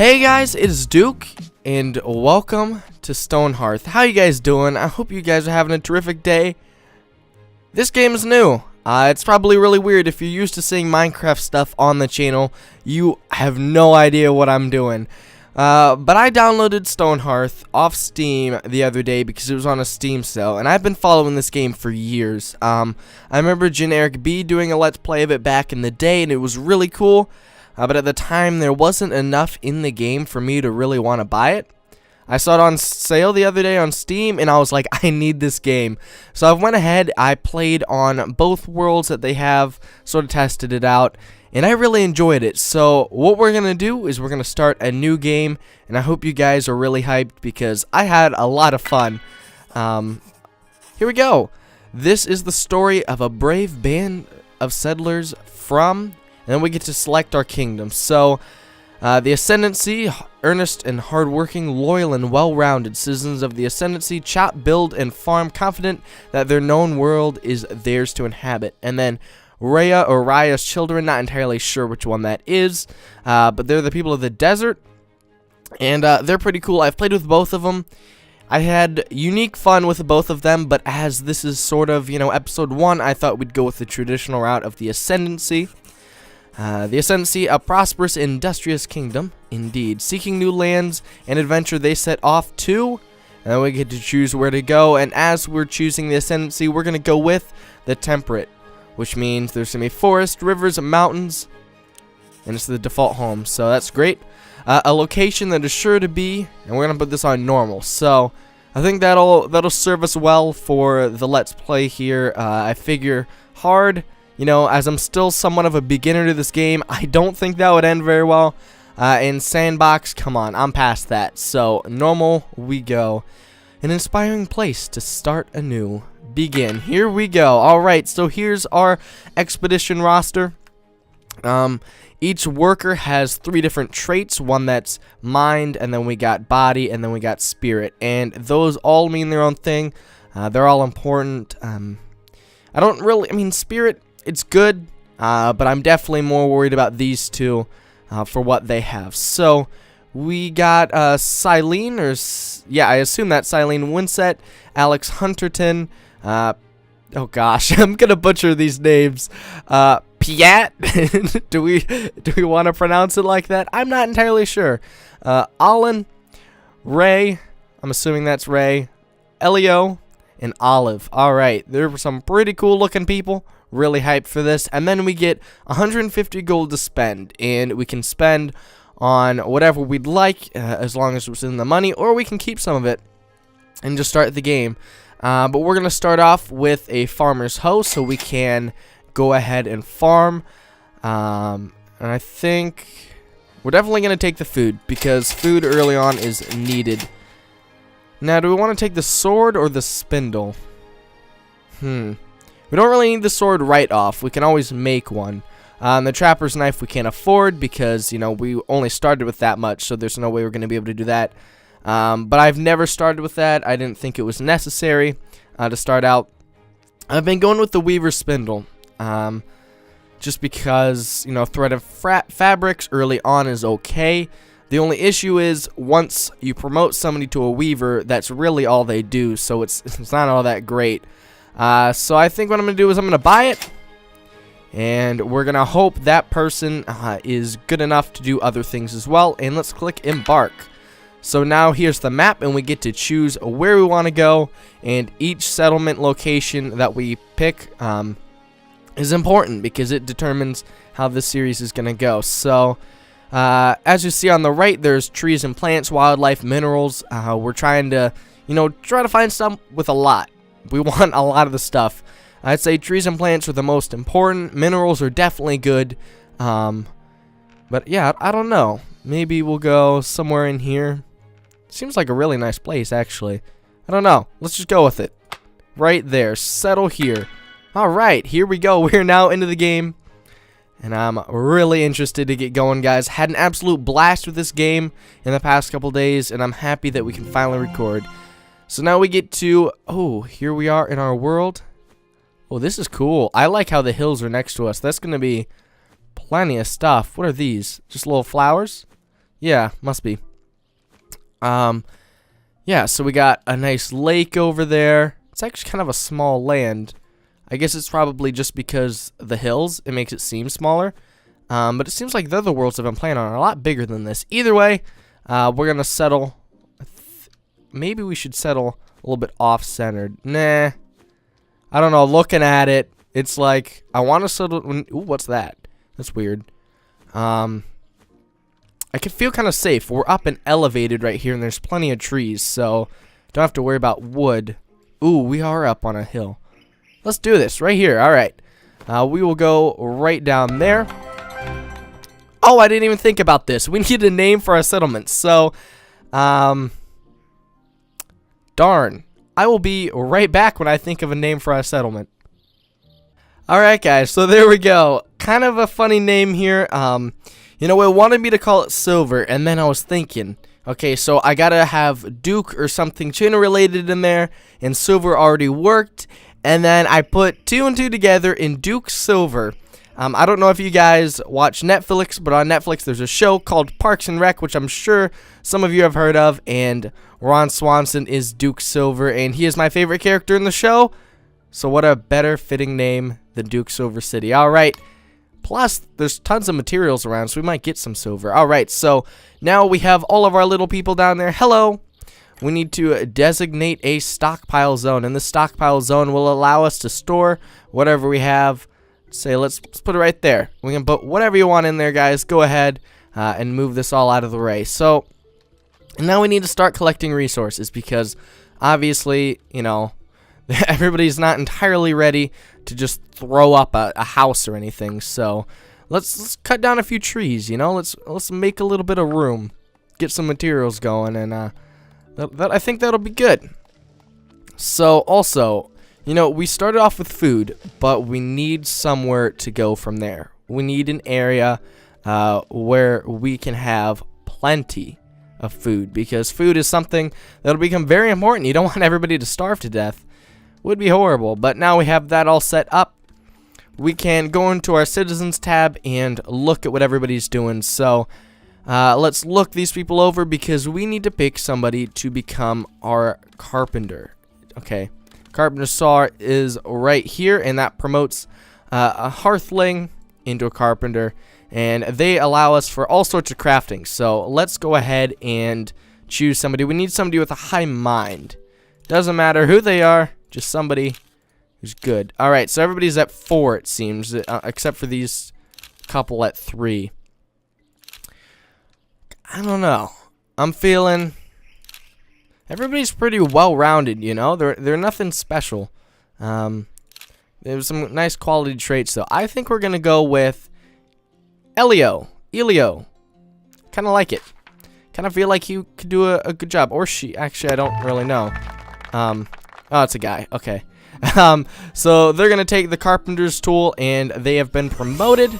Hey guys, it is Duke, and welcome to Stonehearth. How you guys doing? I hope you guys are having a terrific day. This game is new. It's probably really weird if you're used to seeing Minecraft stuff on the channel. You have no idea what I'm doing. But I downloaded Stonehearth off Steam the other day because it was on a Steam sale, and I've been following this game for years. I remember Generic B doing a Let's Play of it back in the day, and it was really cool. But at the time, there wasn't enough in the game for me to really want to buy it. I saw it on sale the other day on Steam, and I was like, I need this game. So I went ahead, I played on both worlds that they have, sort of tested it out, and I really enjoyed it. So what we're going to do is we're going to start a new game, and I hope you guys are really hyped because I had a lot of fun. Here we go. This is the story of a brave band of settlers from... And then we get to select our kingdom. So, the Ascendancy, earnest and hardworking, loyal and well-rounded citizens of the Ascendancy chop, build, and farm, confident that their known world is theirs to inhabit. And then Rhea or Raya's children, not entirely sure which one that is, but they're the people of the desert. And they're pretty cool. I've played with both of them. I had unique fun with both of them, but as this is sort of, episode 1, I thought we'd go with the traditional route of the Ascendancy. The Ascendancy, a prosperous, industrious kingdom, indeed. Seeking new lands and adventure, they set off to, and then we get to choose where to go. And as we're choosing the Ascendancy, we're going to go with the Temperate, which means there's going to be forest, rivers, and mountains, and it's the default home, so that's great. A location that is sure to be, and we're going to put this on normal, so I think that'll serve us well for the Let's Play here. I figure hard... as I'm still somewhat of a beginner to this game, I don't think that would end very well. In sandbox, come on, I'm past that. So, normal, we go. An inspiring place to start anew. Begin. Here we go. Alright, so here's our expedition roster. Each worker has 3 different traits. One that's mind, and then we got body, and then we got spirit. And those all mean their own thing. They're all important. Spirit... It's good, but I'm definitely more worried about these two for what they have. So, we got Silene, I assume that's Silene Winset, Alex Hunterton, oh gosh, I'm gonna butcher these names, Piat, do we want to pronounce it like that? I'm not entirely sure. Alan, Ray, I'm assuming that's Ray, Elio, and Olive. Alright, they're some pretty cool looking people. Really hyped for this. And then we get 150 gold to spend, and we can spend on whatever we'd like as long as it's in the money, or we can keep some of it and just start the game. But we're going to start off with a farmer's hoe so we can go ahead and farm. And I think we're definitely going to take the food because food early on is needed. Now, do we want to take the sword or the spindle? We don't really need the sword right off. We can always make one. The trapper's knife we can't afford because, we only started with that much, so there's no way we're going to be able to do that. But I've never started with that. I didn't think it was necessary to start out. I've been going with the weaver's spindle. Just because, threaded fabrics early on is okay. The only issue is once you promote somebody to a weaver, that's really all they do, so it's not all that great. So I think what I'm going to do is I'm going to buy it, and we're going to hope that person is good enough to do other things as well, and let's click embark. So now here's the map, and we get to choose where we want to go, and each settlement location that we pick is important because it determines how this series is going to go. So as you see on the right, there's trees and plants, wildlife, minerals. We're trying to, try to find stuff with a lot. We want a lot of the stuff. I'd say trees and plants are the most important. Minerals are definitely good. But yeah, I don't know. Maybe we'll go somewhere in here. Seems like a really nice place, actually. I don't know. Let's just go with it. Right there. Settle here. Alright, here we go. We're now into the game. And I'm really interested to get going, guys. Had an absolute blast with this game in the past couple days, and I'm happy that we can finally record. So now we get to, here we are in our world. Oh, this is cool. I like how the hills are next to us. That's going to be plenty of stuff. What are these? Just little flowers? Yeah, must be. Yeah, so we got a nice lake over there. It's actually kind of a small land. I guess it's probably just because the hills, it makes it seem smaller. But it seems like the other worlds I've been playing on are a lot bigger than this. Either way, we're going to settle. Maybe we should settle a little bit off-centered. Nah. I don't know. Looking at it, it's like, I want to settle. Ooh, what's that? That's weird. I can feel kind of safe. We're up and elevated right here, and there's plenty of trees, so don't have to worry about wood. Ooh, we are up on a hill. Let's do this right here. All right. We will go right down there. Oh, I didn't even think about this. We need a name for our settlement. So, darn. I will be right back when I think of a name for our settlement. Alright, guys. So, there we go. Kind of a funny name here. You know, it wanted me to call it Silver, and then I was thinking, okay, so I gotta have Duke or something related in there, and Silver already worked, and then I put 2 and 2 together in Duke Silver. I don't know if you guys watch Netflix, but on Netflix there's a show called Parks and Rec, which I'm sure some of you have heard of, and Ron Swanson is Duke Silver, and he is my favorite character in the show, so what a better fitting name than Duke Silver City. Alright. Plus, there's tons of materials around, so we might get some silver. Alright, so now we have all of our little people down there. Hello! We need to designate a stockpile zone, and the stockpile zone will allow us to store whatever we have. Say, let's put it right there. We can put whatever you want in there, guys. Go ahead and move this all out of the way. So, now we need to start collecting resources, because obviously, you know, everybody's not entirely ready to just throw up a house or anything. So let's cut down a few trees, you know. Let's make a little bit of room, get some materials going, and I think that'll be good. So also, you know, we started off with food, but we need somewhere to go from there. We need an area where we can have plenty of food, because food is something that'll become very important. You don't want everybody to starve to death. Would be horrible, but now we have that all set up. We can go into our citizens tab and look at what everybody's doing. So let's look these people over, because we need to pick somebody to become our carpenter. Okay, carpenter saw is right here, and that promotes a hearthling into a carpenter, and they allow us for all sorts of crafting. So let's go ahead and choose somebody. We need somebody with a high mind. Doesn't matter who they are. Just somebody who's good. Alright, so everybody's at 4, it seems, except for these couple at 3. I don't know. I'm feeling everybody's pretty well-rounded, you know. They're nothing special. There's some nice quality traits, though. I think we're going to go with Elio. Kind of like it. Kind of feel like he could do a good job. Or she. Actually, I don't really know. Oh, it's a guy. Okay. So they're going to take the carpenter's tool, and they have been promoted.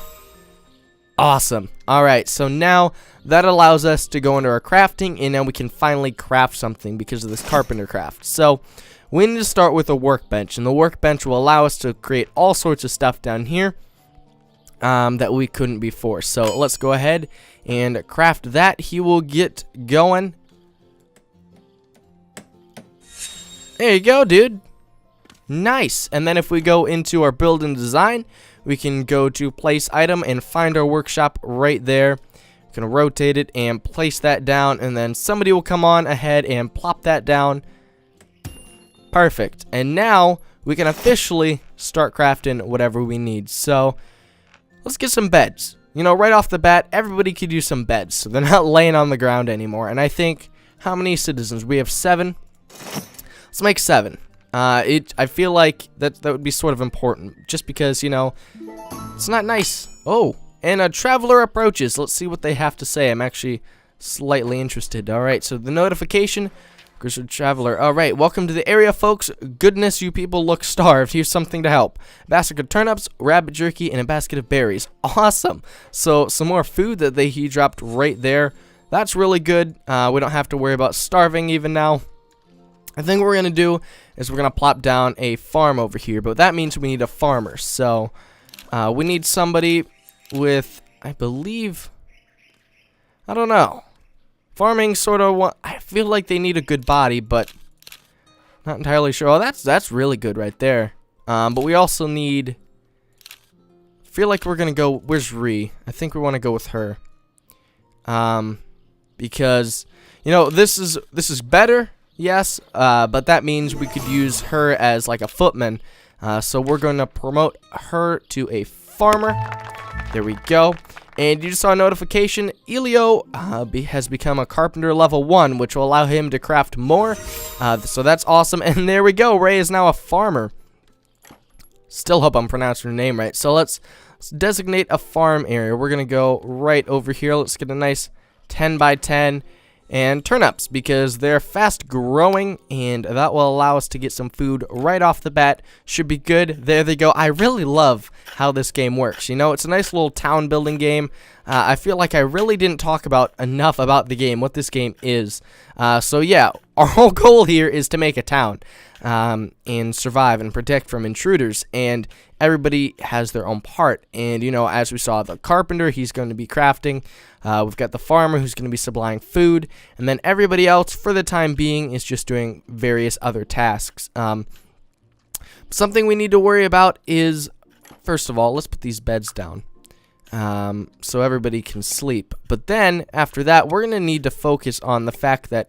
Awesome. All right. So now that allows us to go into our crafting, and now we can finally craft something because of this carpenter craft. So we need to start with a workbench, and the workbench will allow us to create all sorts of stuff down here that we couldn't before. So let's go ahead and craft that. He will get going. There you go, dude. Nice. And then if we go into our build and design, we can go to place item and find our workshop right there. We can rotate it and place that down, and then somebody will come on ahead and plop that down. Perfect. And now we can officially start crafting whatever we need. So let's get some beds. You know, right off the bat, everybody could use some beds, so they're not laying on the ground anymore. And I think, how many citizens? We have 7. Let's make 7. I feel like that would be sort of important, just because, you know, it's not nice. Oh, and a traveler approaches. Let's see what they have to say. I'm actually slightly interested. All right, so the notification, Grizzled Traveler. All right, welcome to the area, folks. Goodness, you people look starved. Here's something to help. A basket of turnips, rabbit jerky, and a basket of berries. Awesome. So some more food that he dropped right there. That's really good. We don't have to worry about starving even now. I think what we're going to do is we're going to plop down a farm over here, but that means we need a farmer. So we need somebody with, I believe, I don't know. Farming sort of, I feel like they need a good body, but not entirely sure. Oh, that's really good right there. But we also need, feel like we're gonna go, where's Ree? I think we want to go with her. Because, you know, this is better, yes, but that means we could use her as like a footman. So we're going to promote her to a farmer. There we go. And you just saw a notification. Elio has become a carpenter level 1, which will allow him to craft more. So that's awesome. And there we go. Ray is now a farmer. Still hope I'm pronouncing her name right. So let's designate a farm area. We're going to go right over here. Let's get a nice 10 by 10. And turnips, because they're fast growing, and that will allow us to get some food right off the bat. Should be good. There they go. I really love how this game works. You know, it's a nice little town building game. I feel like I really didn't talk about enough about the game, what this game is. So yeah, our whole goal here is to make a town and survive and protect from intruders, and everybody has their own part. And you know, as we saw, the carpenter, he's going to be crafting. We've got the farmer who's going to be supplying food, and then everybody else for the time being is just doing various other tasks. Something we need to worry about is, first of all, let's put these beds down so everybody can sleep. But then after that, we're going to need to focus on the fact that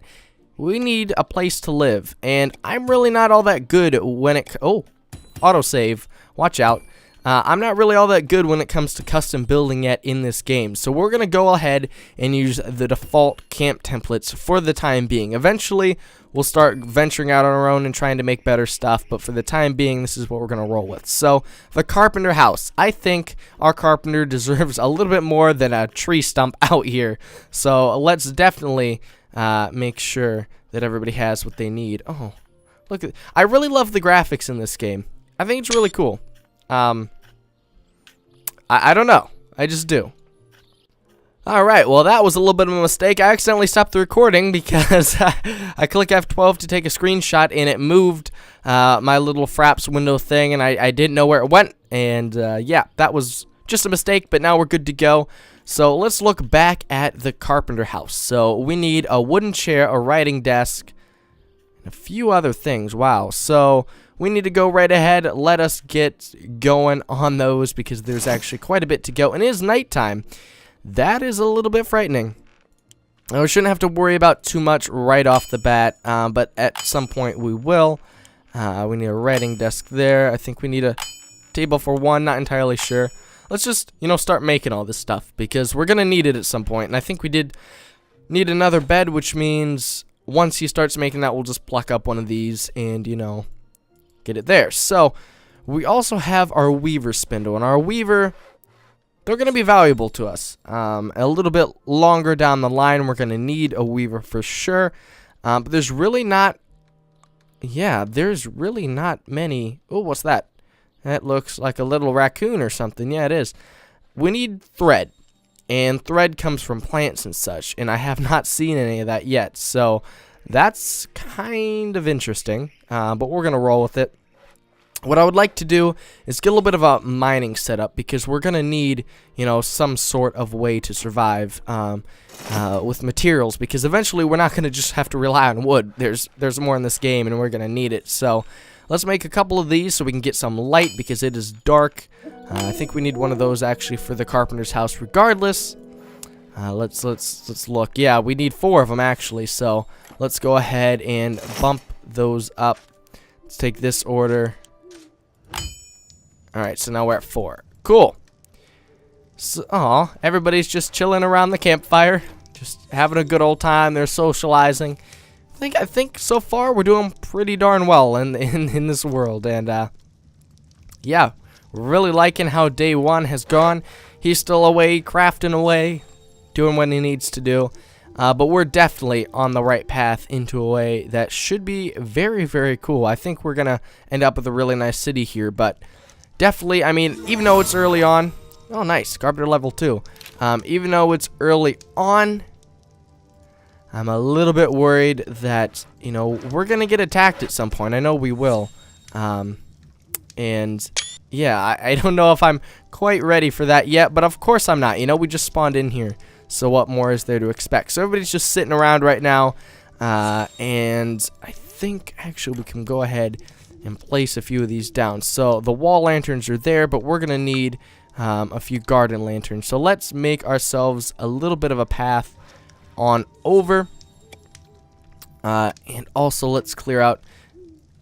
we need a place to live, and I'm really not all that good when it autosave, watch out. I'm not really all that good when it comes to custom building yet in this game, so we're going to go ahead and use the default camp templates for the time being. Eventually, we'll start venturing out on our own and trying to make better stuff, but for the time being, this is what we're going to roll with. So, the carpenter house. I think our carpenter deserves a little bit more than a tree stump out here, so let's definitely make sure that everybody has what they need. Oh, look at, I really love the graphics in this game. I think it's really cool. I don't know. I just do. Alright, well that was a little bit of a mistake. I accidentally stopped the recording because I clicked F12 to take a screenshot and it moved my little Fraps window thing, and I didn't know where it went. And yeah, that was just a mistake, but now we're good to go. So let's look back at the carpenter house. So we need a wooden chair, a writing desk, and a few other things. Wow. So we need to go right ahead. Let us get going on those because there's actually quite a bit to go. And it is nighttime. That is a little bit frightening. We shouldn't have to worry about too much right off the bat, but at some point we will. We need a writing desk there. I think we need a table for one. Not entirely sure. Let's just, you know, start making all this stuff because we're going to need it at some point. And I think we did need another bed, which means once he starts making that, we'll just pluck up one of these and, you know, get it there. So we also have our weaver spindle, and our weaver, they're going to be valuable to us. A little bit longer down the line, we're going to need a weaver for sure. But there's really not, yeah, there's really not many. Oh, what's that? That looks like a little raccoon or something. Yeah, it is. We need thread, and thread comes from plants and such, and I have not seen any of that yet. So that's kind of interesting, but we're going to roll with it. What I would like to do is get a little bit of a mining setup because we're going to need, you know, some sort of way to survive with materials, because eventually we're not going to just have to rely on wood. There's more in this game and we're going to need it. So let's make a couple of these so we can get some light because it is dark. I think we need one of those actually for the carpenter's house regardless. Let's look. Yeah, we need 4 of them actually. So let's go ahead and bump those up. Let's take this order. Alright, so now we're at 4. Cool. So, aw, everybody's just chilling around the campfire. Just having a good old time. They're socializing. I think so far we're doing pretty darn well in this world. And, yeah, we're really liking how day 1 has gone. He's still away, crafting away, doing what he needs to do. But we're definitely on the right path into a way that should be very, very cool. I think we're going to end up with a really nice city here, but definitely, I mean, even though it's early on, oh nice, carpenter level 2. Even though it's early on, I'm a little bit worried that, you know, we're going to get attacked at some point. I know we will. And yeah, I don't know if I'm quite ready for that yet, but of course I'm not. You know, we just spawned in here. So what more is there to expect? So everybody's just sitting around right now. And I think actually we can go ahead and place a few of these down. So the wall lanterns are there, but we're going to need a few garden lanterns. So let's make ourselves a little bit of a path on over. And also let's clear out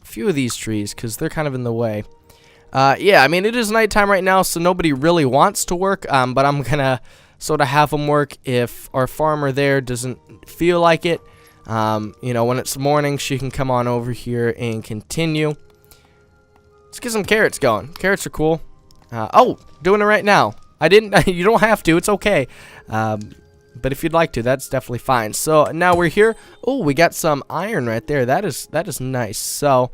a few of these trees because they're kind of in the way. Yeah, I mean, it is nighttime right now, so nobody really wants to work, but I'm going to sort of have them work if our farmer there doesn't feel like it. You know, when it's morning, she can come on over here and continue. Let's get some carrots going. Carrots are cool. Oh, doing it right now. I didn't, you don't have to, it's okay. But if you'd like to, that's definitely fine. So now we're here. Oh, we got some iron right there. That is nice. So,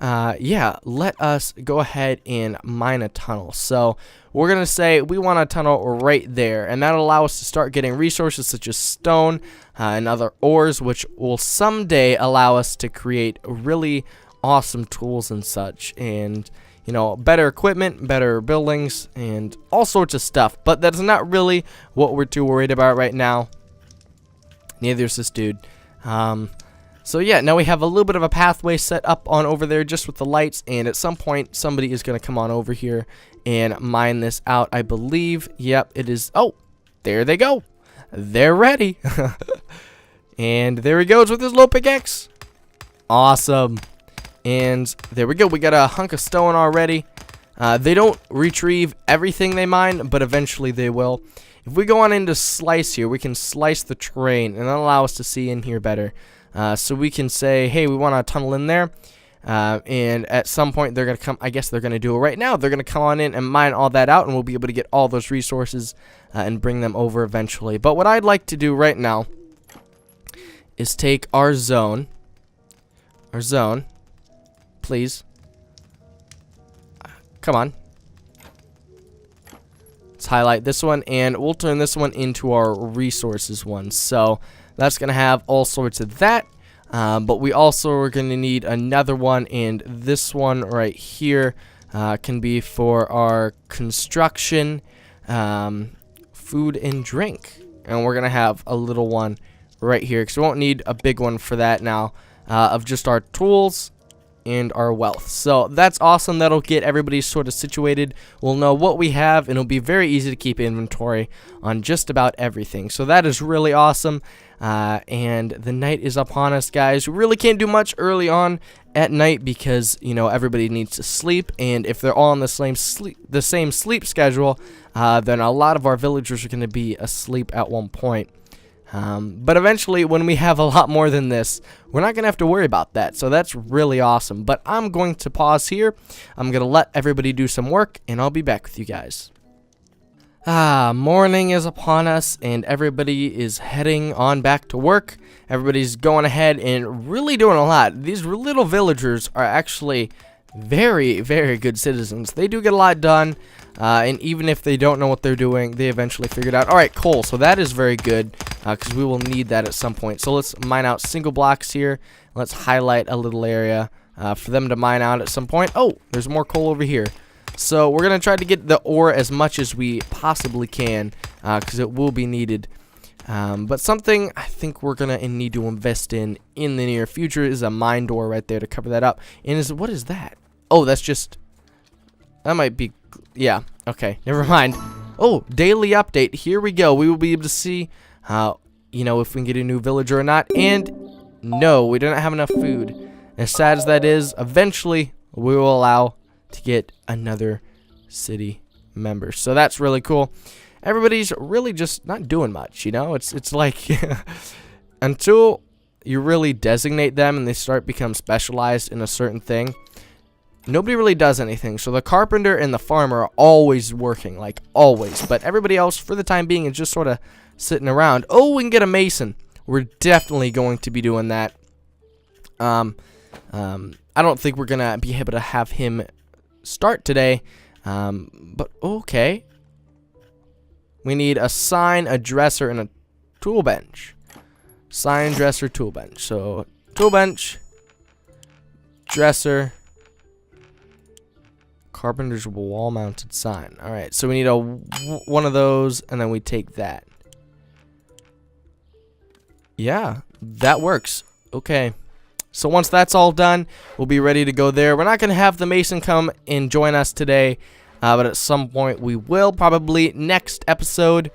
yeah, let us go ahead and mine a tunnel. So we're going to say we want a tunnel right there, and that'll allow us to start getting resources such as stone and other ores, which will someday allow us to create really awesome tools and such, and, you know, better equipment, better buildings, and all sorts of stuff. But that's not really what we're too worried about right now. Neither is this dude. So yeah, now we have a little bit of a pathway set up on over there just with the lights, and at some point somebody is going to come on over here and mine this out, I believe. Yep, it is. Oh, there they go. They're ready. And there he goes with his little pickaxe. Awesome. And there we go. We got a hunk of stone already. They don't retrieve everything they mine, but eventually they will. If we go on into slice here, we can slice the terrain, and that'll allow us to see in here better. So we can say, hey, we want a tunnel in there. And at some point they're going to come, I guess they're going to do it right now. They're going to come on in and mine all that out, and we'll be able to get all those resources and bring them over eventually. But what I'd like to do right now is take our zone, please. Come on. Let's highlight this one, and we'll turn this one into our resources one. So that's going to have all sorts of that. But we also are going to need another one, and this one right here can be for our construction, food and drink. And we're going to have a little one right here, because we won't need a big one for that now, of just our tools and our wealth. So that's awesome. That'll get everybody sort of situated. We'll know what we have, and it'll be very easy to keep inventory on just about everything. So that is really awesome. And the night is upon us, guys. We really can't do much early on at night because, you know, everybody needs to sleep, and if they're all on the same sleep schedule, then a lot of our villagers are going to be asleep at one point. But eventually, when we have a lot more than this, we're not going to have to worry about that. So that's really awesome. But I'm going to pause here. I'm going to let everybody do some work, and I'll be back with you guys. Morning is upon us, and everybody is heading on back to work. Everybody's going ahead and really doing a lot. These little villagers are actually very, very good citizens. They do get a lot done, and even if they don't know what they're doing, they eventually figure it out. Alright, coal. So that is very good, because we will need that at some point. So let's mine out single blocks here. Let's highlight a little area for them to mine out at some point. Oh, there's more coal over here. So we're going to try to get the ore as much as we possibly can, because it will be needed. But something I think we're going to need to invest in the near future is a mine door right there to cover that up. And what is that? Oh, that's just, that might be, yeah, okay, never mind. Oh, daily update. Here we go. We will be able to see how, you know, if we can get a new villager or not. And no, we don't have enough food. As sad as that is, eventually we will allow to get another city member. So that's really cool. Everybody's really just not doing much, you know? It's like until you really designate them and they start become specialized in a certain thing, nobody really does anything. So the carpenter and the farmer are always working, like always. But everybody else, for the time being, is just sort of sitting around. Oh, we can get a mason. We're definitely going to be doing that. I don't think we're gonna be able to have him start today, but okay. We need a sign, a dresser, and a tool bench. Sign, dresser, tool bench. So tool bench, dresser, carpenter's wall-mounted sign. All right, so we need one of those, and then we take that. Yeah, that works. Okay. So once that's all done, we'll be ready to go there. We're not going to have the Mason come and join us today, but at some point we will, probably next episode.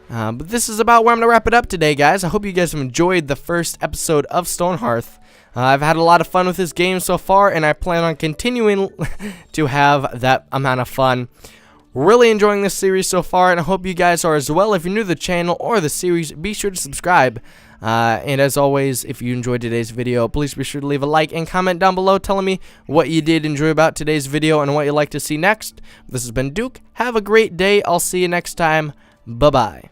But this is about where I'm going to wrap it up today, guys. I hope you guys have enjoyed the first episode of Stonehearth. I've had a lot of fun with this game so far, and I plan on continuing to have that amount of fun. Really enjoying this series so far, and I hope you guys are as well. If you're new to the channel or the series, be sure to subscribe. And as always, if you enjoyed today's video, please be sure to leave a like and comment down below telling me what you did enjoy about today's video and what you'd like to see next. This has been Duke. Have a great day. I'll see you next time. Bye-bye.